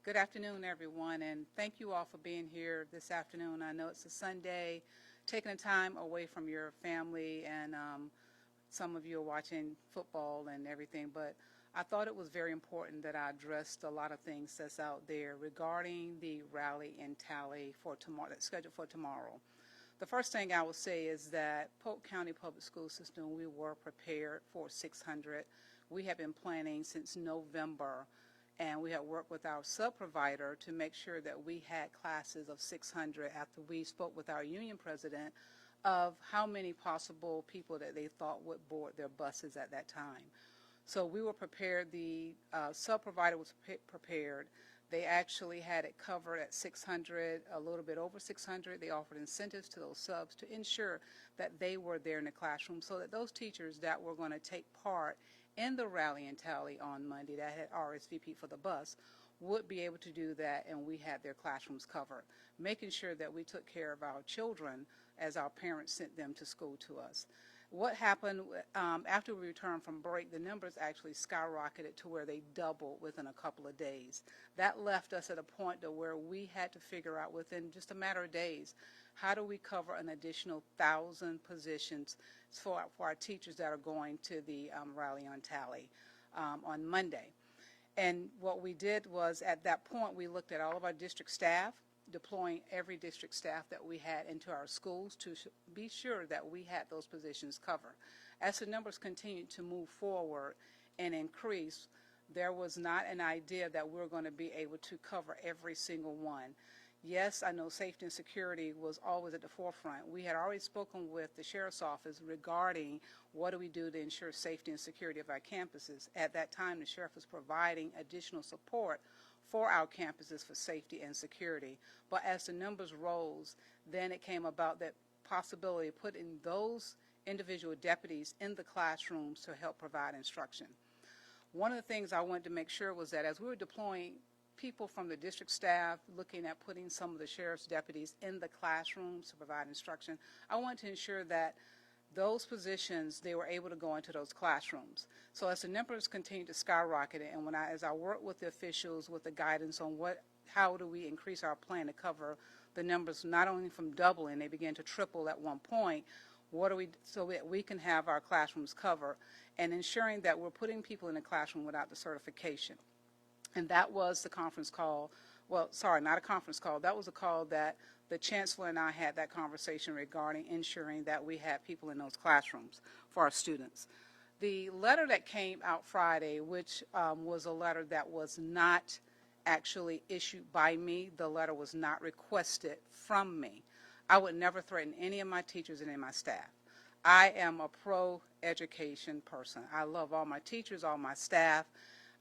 Good afternoon, everyone, and thank you all for being here this afternoon. I know it's a Sunday, taking the time away from your family, and some of you are watching football and everything, but I thought it was very important that I addressed a lot of things that's out there regarding the rally and tally for tomorrow, that's scheduled for tomorrow. The first thing I will say is that Polk County Public School System, we were prepared for 600. We have been planning since November, and we have worked with our sub-provider to make sure that we had classes of 600 after we spoke with our union president of how many possible people that they thought would board their buses at that time. So we were prepared. The sub-provider was prepared. They actually had it covered at 600, a little bit over 600. They offered incentives to those subs to ensure that they were there in the classroom so that those teachers that were going to take part in the rally and tally on Monday that had RSVP for the bus would be able to do that, and we had their classrooms covered, making sure that we took care of our children as our parents sent them to school to us. What happened after we returned from break, the numbers actually skyrocketed to where they doubled within a couple of days. That left us at a point to where we had to figure out within just a matter of days, how do we cover an additional 1,000 positions for our teachers that are going to the rally on tally on Monday. And what we did was, at that point, we looked at all of our district staff, deploying every district staff that we had into our schools to be sure that we had those positions covered. As the numbers continued to move forward and increase, there was not an idea that we were going to be able to cover every single one. Yes, I know safety and security was always at the forefront. We had already spoken with the Sheriff's Office regarding what do we do to ensure safety and security of our campuses. At that time, the Sheriff was providing additional support for our campuses for safety and security. But as the numbers rose, then it came about that possibility of putting those individual deputies in the classrooms to help provide instruction. One of the things I wanted to make sure was that as we were deploying people from the district staff, looking at putting some of the sheriff's deputies in the classrooms to provide instruction, I wanted to ensure that those positions, they were able to go into those classrooms. So as the numbers continued to skyrocket, and as I worked with the officials with the guidance on how do we increase our plan to cover the numbers, not only from doubling, they began to triple at one point, what do we, so that we can have our classrooms covered, and ensuring that we're putting people in the classroom without the certification. And that was the conference call, well, sorry, not a conference call, that was a call that the Chancellor and I had that conversation regarding ensuring that we had people in those classrooms for our students. The letter that came out Friday, which was a letter that was not actually issued by me, the letter was not requested from me. I would never threaten any of my teachers and any of my staff. I am a pro-education person. I love all my teachers, all my staff.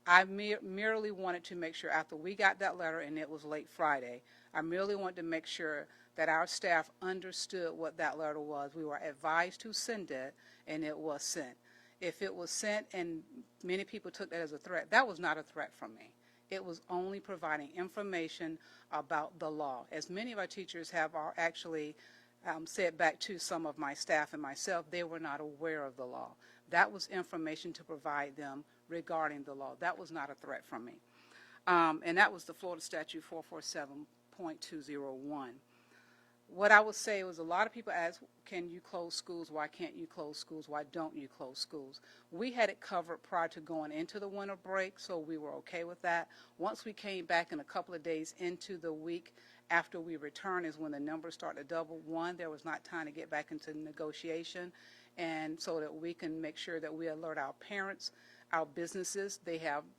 I merely wanted to make sure after we got that letter, and it was late Friday, I merely wanted to make sure that our staff understood what that letter was. We were advised to send it, and it was sent. If it was sent and many people took that as a threat, that was not a threat from me. It was only providing information about the law. As many of our teachers have actually said back to some of my staff and myself, they were not aware of the law. That was information to provide them regarding the law. That was not a threat from me. And that was the Florida Statute 447.201. What I would say was, a lot of people ask, can you close schools? Why can't you close schools? Why don't you close schools? We had it covered prior to going into the winter break, so we were okay with that. Once we came back in a couple of days into the week after we returned is when the numbers started to double. One, there was not time to get back into negotiation, and so that we can make sure that we alert our parents, our businesses,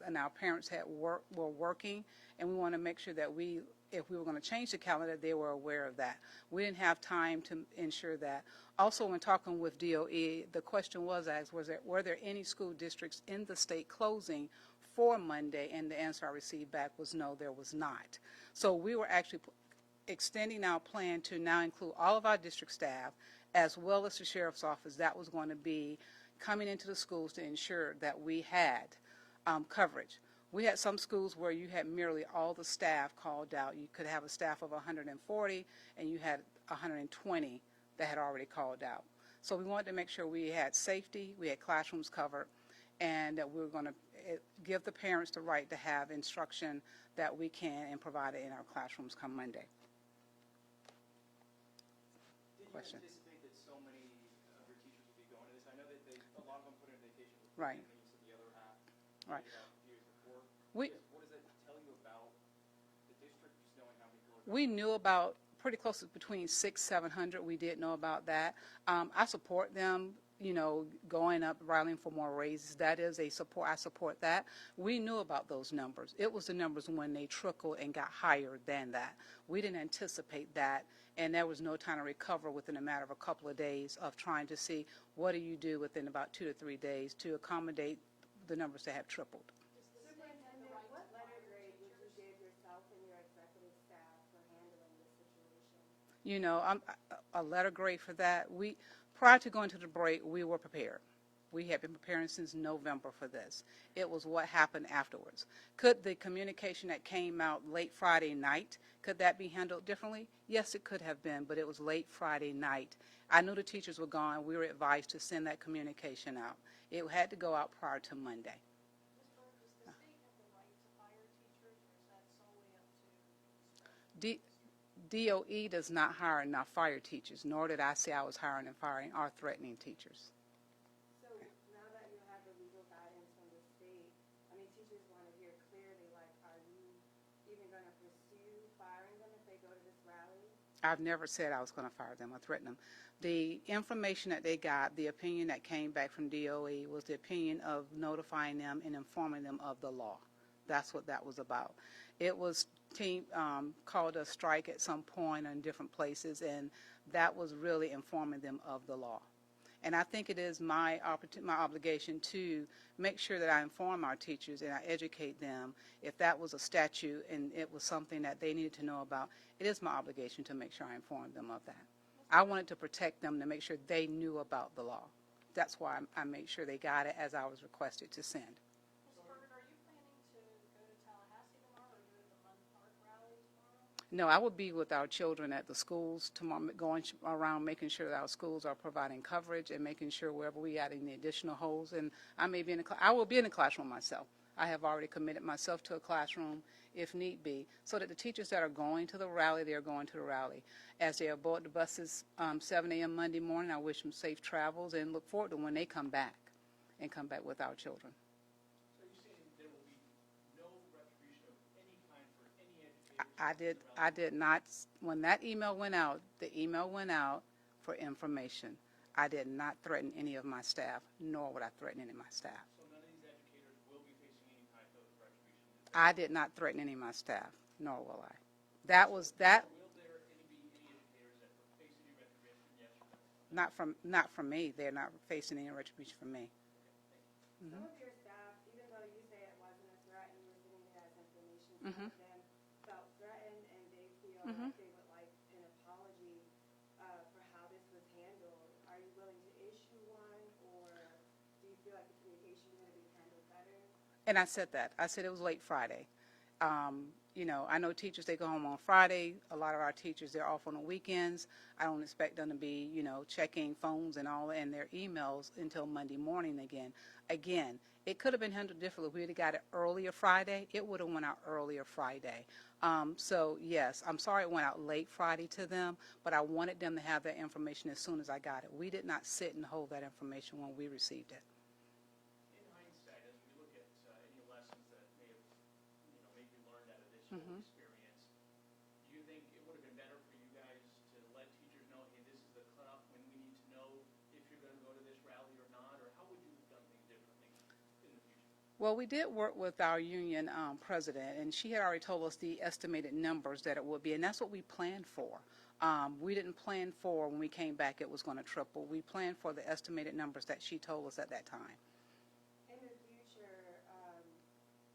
and our parents were working, and we want to make sure that if we were going to change the calendar, they were aware of that. We didn't have time to ensure that. Also, when talking with DOE, the question was asked, were there any school districts in the state closing for Monday? And the answer I received back was no, there was not. So we were actually extending our plan to now include all of our district staff, as well as the Sheriff's Office. That was going to be coming into the schools to ensure that we had coverage. We had some schools where you had merely all the staff called out. You could have a staff of 140, and you had 120 that had already called out. So we wanted to make sure we had safety, we had classrooms covered, and that we're going to give the parents the right to have instruction that we can and provide it in our classrooms come Monday. Did you Question. anticipate that so many of your teachers would be going to this? I know that a lot of them put in vacation before, Right. and you said the other half Right. made it out years before. We What does that tell you about the district, just knowing how many people are we going? knew about pretty close to between 600-700. We did know about that. I support them, going up, rallying for more raises. That is a support. I support that. We knew about those numbers. It was the numbers when they trickled and got higher than that. We didn't anticipate that, and there was no time to recover within a matter of a couple of days of trying to see what do you do within about 2 to 3 days to accommodate the numbers that have tripled. Superintendent, what letter grade would you give yourself and your executive staff for handling this situation? A letter grade for that. Prior to going to the break, we were prepared. We had been preparing since November for this. It was what happened afterwards. Could the communication that came out late Friday night, could that be handled differently? Yes, it could have been, but it was late Friday night. I knew the teachers were gone. We were advised to send that communication out. It had to go out prior to Monday. Ms. Byrd, does the state have the right to fire teachers, or is that solely up to DOE does not hire and not fire teachers, nor did I say I was hiring and firing or threatening teachers. So now that you have the legal guidance from the state, teachers want to hear clearly, are you even going to pursue firing them if they go to this rally? I've never said I was going to fire them or threaten them. The information that they got, the opinion that came back from DOE was the opinion of notifying them and informing them of the law. That's what that was about. It was called a strike at some point in different places, and that was really informing them of the law. And I think it is my obligation to make sure that I inform our teachers and I educate them. If that was a statute and it was something that they needed to know about, it is my obligation to make sure I inform them of that. I wanted to protect them, to make sure they knew about the law. That's why I made sure they got it as I was requested to send. Ms. Byrd, are you planning to go to Tallahassee tomorrow or go to the Munn Park rally tomorrow? No, I will be with our children at the schools tomorrow, going around making sure that our schools are providing coverage and making sure wherever we add any additional holes. And I may be I will be in the classroom myself. I have already committed myself to a classroom if need be, so that the teachers that are going to the rally, they are going to the rally. As they aboard the buses 7 a.m. Monday morning, I wish them safe travels and look forward to when they come back and come back with our children. So are you saying there will be no retribution of any kind for any educators? I did not, when that email went out, the email went out for information. I did not threaten any of my staff, nor would I threaten any of my staff. So none of these educators will be facing any type of retribution? I did not threaten any of my staff, nor will I. That was that. Will there be any educators that will face any retribution, yes or no? Not from me. They're not facing any retribution from me. Some of your staff, even though you say it wasn't a threat and you were sending it as information, some of them felt threatened and they feel like they would like an apology for how this was handled. Are you willing to issue one, or do you feel like the communication is going to be handled better? And I said that. I said it was late Friday. I know teachers, they go home on Friday. A lot of our teachers, they're off on the weekends. I don't expect them to be, checking phones and all and their emails until Monday morning again. Again, it could have been handled differently. If we would have got it earlier Friday, it would have went out earlier Friday. So, yes, I'm sorry it went out late Friday to them, but I wanted them to have that information as soon as I got it. We did not sit and hold that information when we received it. In hindsight, as we look at any lessons that may have, maybe learned out of this whole experience, do you think it would have been better for you guys to let teachers know, hey, this is the cutoff when we need to know if you're going to go to this rally or not, or how would you have done things differently in the future? Well, we did work with our union president, and she had already told us the estimated numbers that it would be, and that's what we planned for. We didn't plan for when we came back it was going to triple. We planned for the estimated numbers that she told us at that time. In the future,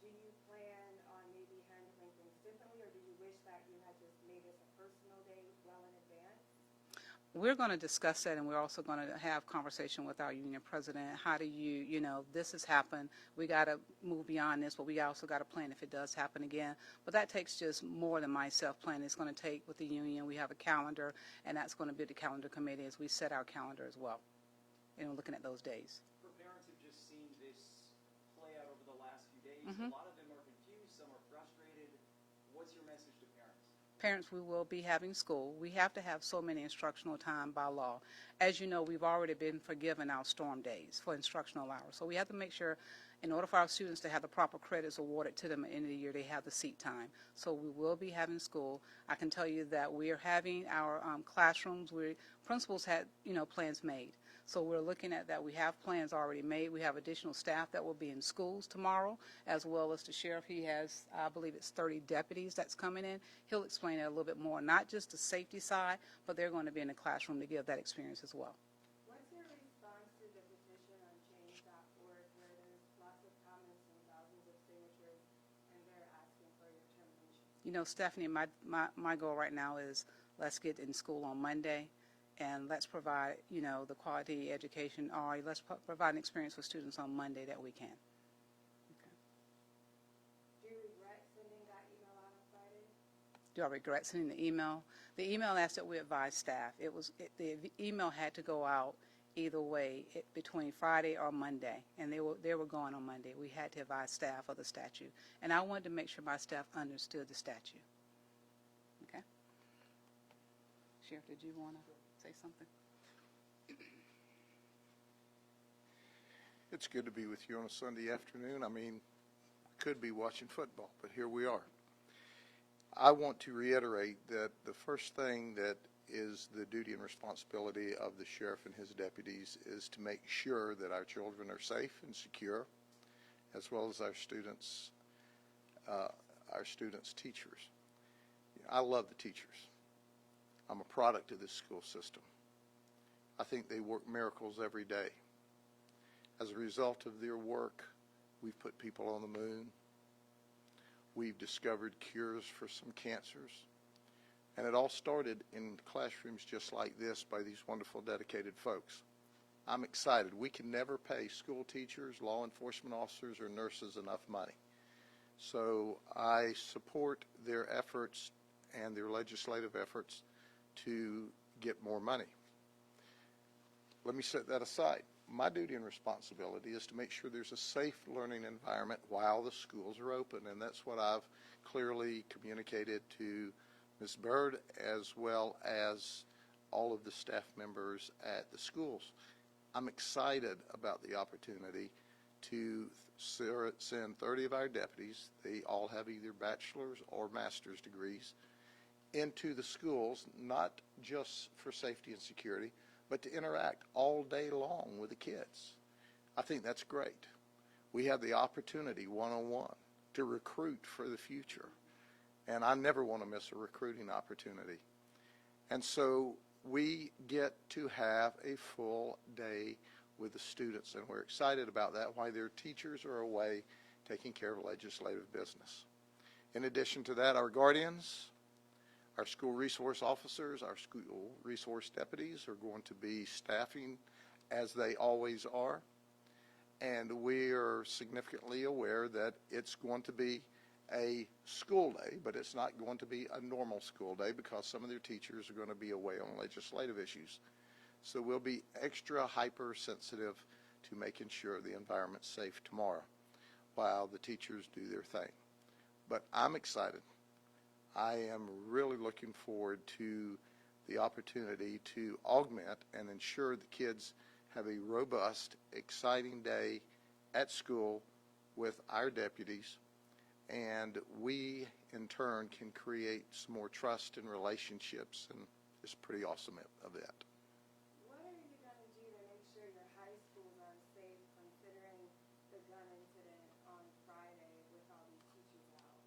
do you plan on maybe handling things differently, or do you wish that you had just made this a personal day well in advance? We're going to discuss that, and we're also going to have conversation with our union president. How do you, this has happened. We got to move beyond this, but we also got to plan if it does happen again. But that takes just more than myself planning. It's going to take with the union. We have a calendar, and that's going to be the calendar committee as we set our calendar as well, looking at those days. For parents who've just seen this A lot of them are confused, some are frustrated. What's your message to parents? Parents, we will be having school. We have to have so many instructional time by law. As you know, we've already been forgiven our storm days for instructional hours. So we have to make sure, in order for our students to have the proper credits awarded to them at the end of the year, they have the seat time. So we will be having school. I can tell you that we are having our classrooms. Principals had, plans made. So we're looking at that. We have plans already made. We have additional staff that will be in schools tomorrow, as well as the sheriff. He has, I believe it's 30 deputies that's coming in. He'll explain it a little bit more, not just the safety side, but they're going to be in the classroom to give that experience as well. What's your response to the petition on change.org where there's lots of comments and thousands of signatures and they're asking for your termination? Stephanie, my goal right now is let's get in school on Monday. And let's provide, the quality education, or let's provide an experience for students on Monday that we can. Okay. Do you regret sending that email out on Friday? Do I regret sending the email? The email asked that we advise staff. The email had to go out either way between Friday or Monday, and they were going on Monday. We had to advise staff of the statute, and I wanted to make sure my staff understood the statute. Okay. Sheriff, did you want to say something? It's good to be with you on a Sunday afternoon. I mean, could be watching football, but here we are. I want to reiterate that the first thing that is the duty and responsibility of the sheriff and his deputies is to make sure that our children are safe and secure, as well as our students' teachers. I love the teachers. I'm a product of this school system. I think they work miracles every day. As a result of their work, we've put people on the moon. We've discovered cures for some cancers. And it all started in classrooms just like this by these wonderful, dedicated folks. I'm excited. We can never pay school teachers, law enforcement officers, or nurses enough money. So I support their efforts and their legislative efforts to get more money. Let me set that aside. My duty and responsibility is to make sure there's a safe learning environment while the schools are open, and that's what I've clearly communicated to Ms. Byrd as well as all of the staff members at the schools. I'm excited about the opportunity to send 30 of our deputies, they all have either bachelor's or master's degrees, into the schools, not just for safety and security, but to interact all day long with the kids. I think that's great. We have the opportunity one-on-one to recruit for the future, and I never want to miss a recruiting opportunity. And so we get to have a full day with the students, and we're excited about that while their teachers are away taking care of legislative business. In addition to that, our guardians, our school resource officers, our school resource deputies are going to be staffing as they always are. And we are significantly aware that it's going to be a school day, but it's not going to be a normal school day because some of their teachers are going to be away on legislative issues. So we'll be extra hypersensitive to making sure the environment's safe tomorrow while the teachers do their thing. But I'm excited. I am really looking forward to the opportunity to augment and ensure the kids have a robust, exciting day at school with our deputies, and we in turn can create some more trust and relationships, and it's a pretty awesome event. What are you going to do to make sure your high schools are safe considering the gun incident on Friday with all these teachers out?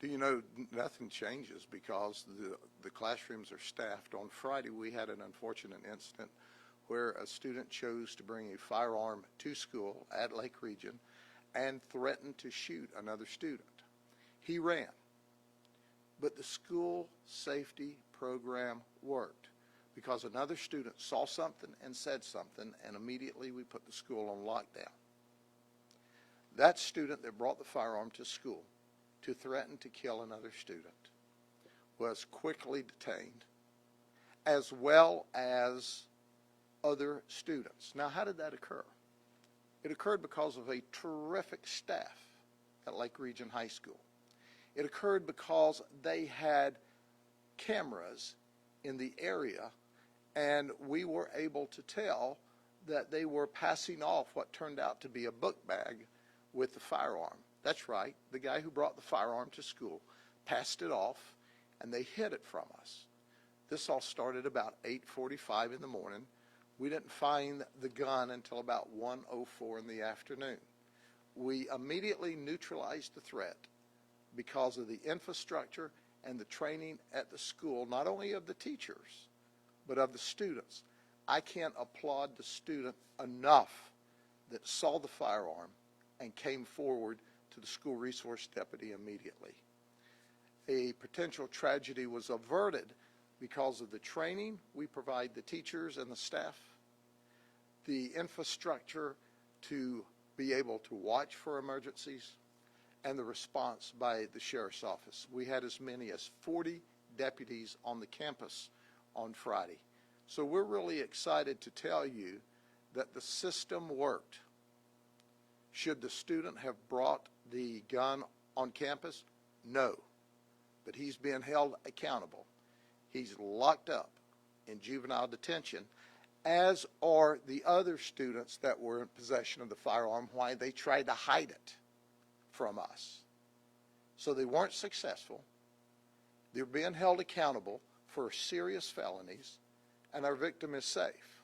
Do you know, nothing changes because the classrooms are staffed. On Friday, we had an unfortunate incident where a student chose to bring a firearm to school at Lake Region and threatened to shoot another student. He ran, but the school safety program worked because another student saw something and said something, and immediately we put the school on lockdown. That student that brought the firearm to school to threaten to kill another student was quickly detained, as well as other students. Now, how did that occur? It occurred because of a terrific staff at Lake Region High School. It occurred because they had cameras in the area, and we were able to tell that they were passing off what turned out to be a book bag with the firearm. That's right, the guy who brought the firearm to school passed it off, and they hid it from us. This all started about 8:45 in the morning. We didn't find the gun until about 1:04 in the afternoon. We immediately neutralized the threat because of the infrastructure and the training at the school, not only of the teachers, but of the students. I can't applaud the student enough that saw the firearm and came forward to the school resource deputy immediately. A potential tragedy was averted because of the training we provide the teachers and the staff, the infrastructure to be able to watch for emergencies, and the response by the sheriff's office. We had as many as 40 deputies on the campus on Friday. So we're really excited to tell you that the system worked. Should the student have brought the gun on campus? No. But he's being held accountable. He's locked up in juvenile detention, as are the other students that were in possession of the firearm while they tried to hide it from us. So they weren't successful. They're being held accountable for serious felonies, and our victim is safe.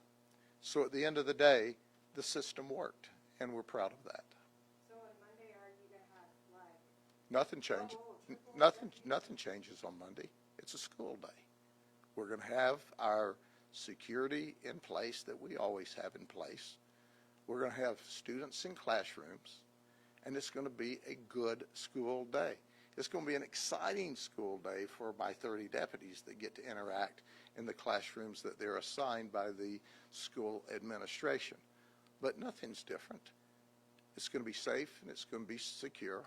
So at the end of the day, the system worked, and we're proud of that. So on Monday, are you going to have like Nothing changes. Nothing changes on Monday. It's a school day. We're going to have our security in place that we always have in place. We're going to have students in classrooms, and it's going to be a good school day. It's going to be an exciting school day for my 30 deputies that get to interact in the classrooms that they're assigned by the school administration. But nothing's different. It's going to be safe, and it's going to be secure,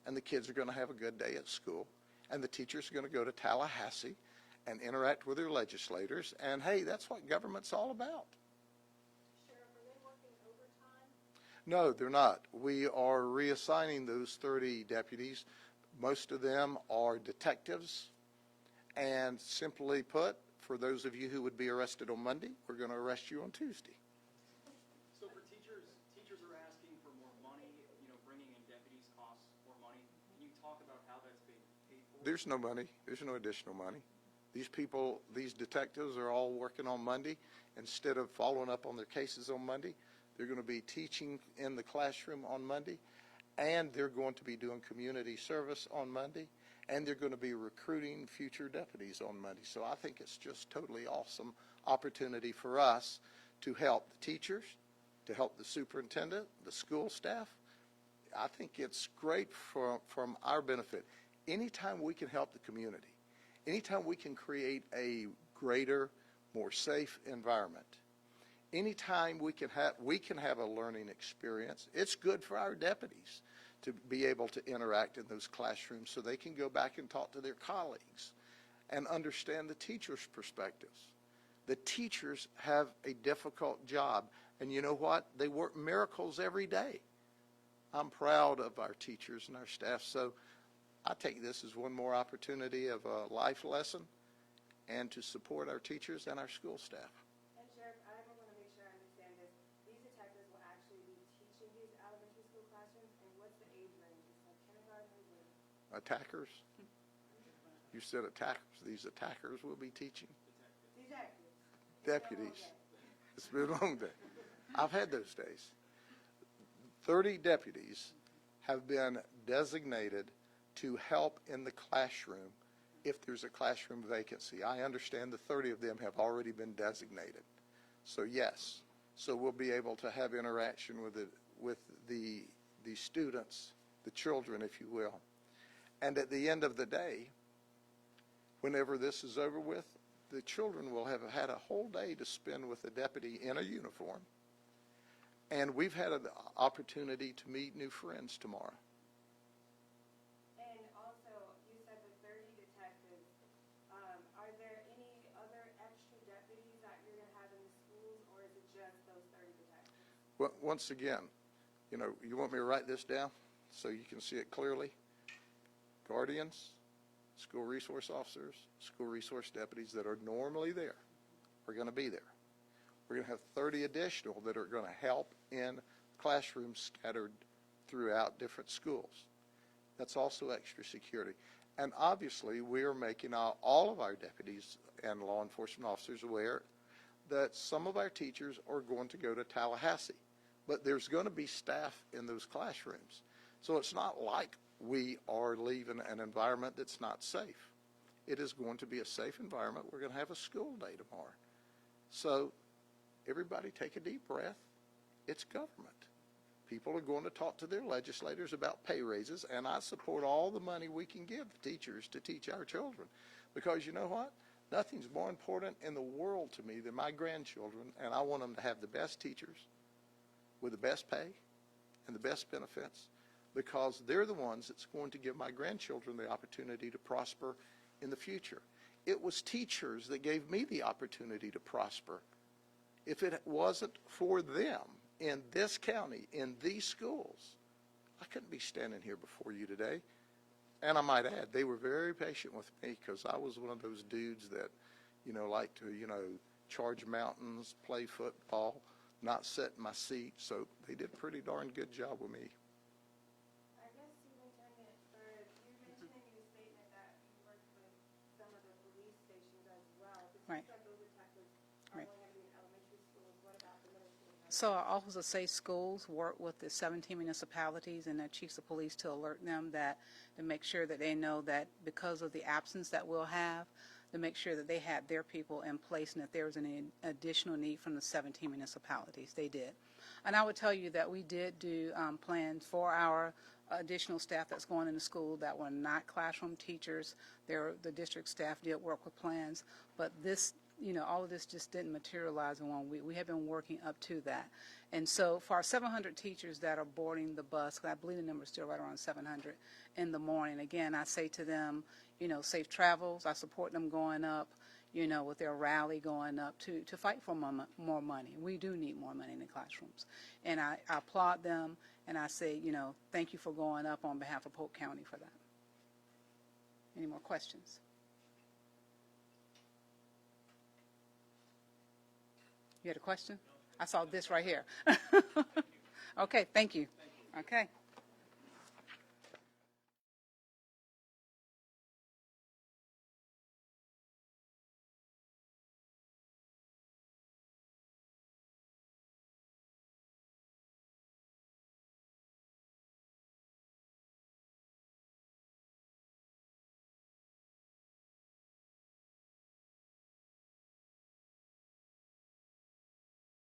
and the kids are going to have a good day at school, and the teachers are going to go to Tallahassee and interact with their legislators, and hey, that's what government's all about. Sheriff, are they working overtime? No, they're not. We are reassigning those 30 deputies. Most of them are detectives, and simply put, for those of you who would be arrested on Monday, we're going to arrest you on Tuesday. So for teachers are asking for more money, bringing in deputies costs more money. Can you talk about how that's being paid for? There's no money. There's no additional money. These people, these detectives are all working on Monday. Instead of following up on their cases on Monday, they're going to be teaching in the classroom on Monday, and they're going to be doing community service on Monday, and they're going to be recruiting future deputies on Monday. So I think it's just totally awesome opportunity for us to help the teachers, to help the superintendent, the school staff. I think it's great from our benefit. Anytime we can help the community, anytime we can create a greater, more safe environment, anytime we can have a learning experience, it's good for our deputies to be able to interact in those classrooms so they can go back and talk to their colleagues and understand the teachers' perspectives. The teachers have a difficult job, and you know what? They work miracles every day. I'm proud of our teachers and our staff, so I take this as one more opportunity of a life lesson and to support our teachers and our school staff. And Sheriff, I want to make sure I understand this. These detectives will actually be teaching these elementary school classrooms, and what's the age range? Is it kindergartners or? Attackers? You said attackers. These attackers will be teaching. Detectives. Deputies. It's been a long day. I've had those days. 30 deputies have been designated to help in the classroom if there's a classroom vacancy. I understand the 30 of them have already been designated. So yes, so we'll be able to have interaction with the students, the children, if you will. And at the end of the day, whenever this is over with, the children will have had a whole day to spend with a deputy in a uniform. And we've had an opportunity to meet new friends tomorrow. And also, you said the 30 detectives. Are there any other extra deputies that you're going to have in the schools, or is it just those 30 detectives? Well, once again, you want me to write this down? so you can see it clearly. Guardians, school resource officers, school resource deputies that are normally there are going to be there. We're going to have 30 additional that are going to help in classrooms scattered throughout different schools. That's also extra security. And obviously, we are making all of our deputies and law enforcement officers aware that some of our teachers are going to go to Tallahassee. But there's going to be staff in those classrooms. So it's not like we are leaving an environment that's not safe. It is going to be a safe environment. We're going to have a school day tomorrow. So everybody take a deep breath. It's government. People are going to talk to their legislators about pay raises, and I support all the money we can give the teachers to teach our children. Because you know what? Nothing's more important in the world to me than my grandchildren, and I want them to have the best teachers with the best pay and the best benefits, because they're the ones that's going to give my grandchildren the opportunity to prosper in the future. It was teachers that gave me the opportunity to prosper. If it wasn't for them in this county, in these schools, I couldn't be standing here before you today. And I might add, they were very patient with me, because I was one of those dudes that, like to, charge mountains, play football, not sit in my seat. So they did a pretty darn good job with me. I guess, Superintendent Byrd, you mentioned in your statement that you worked with some of the police stations as well. But Right. you said those detectives are Right. only going to be in elementary schools. What about the middle school? So our Office of Safe Schools work with the 17 municipalities and their chiefs of police to alert them to make sure that they know that because of the absence that we'll have, to make sure that they had their people in place and that there was an additional need from the 17 municipalities. They did. And I would tell you that we did do plans for our additional staff that's going into school that were not classroom teachers. The district staff did work with plans, but this, all of this just didn't materialize in 1 week. We have been working up to that. And so for our 700 teachers that are boarding the bus, 'cause I believe the number is still right around 700 in the morning, again, I say to them, safe travels. I support them going up, with their rally going up to fight for more money. We do need more money in the classrooms. And I applaud them, and I say, thank you for going up on behalf of Polk County for that. Any more questions? You had a question? I saw this right here. Okay, thank you. Okay.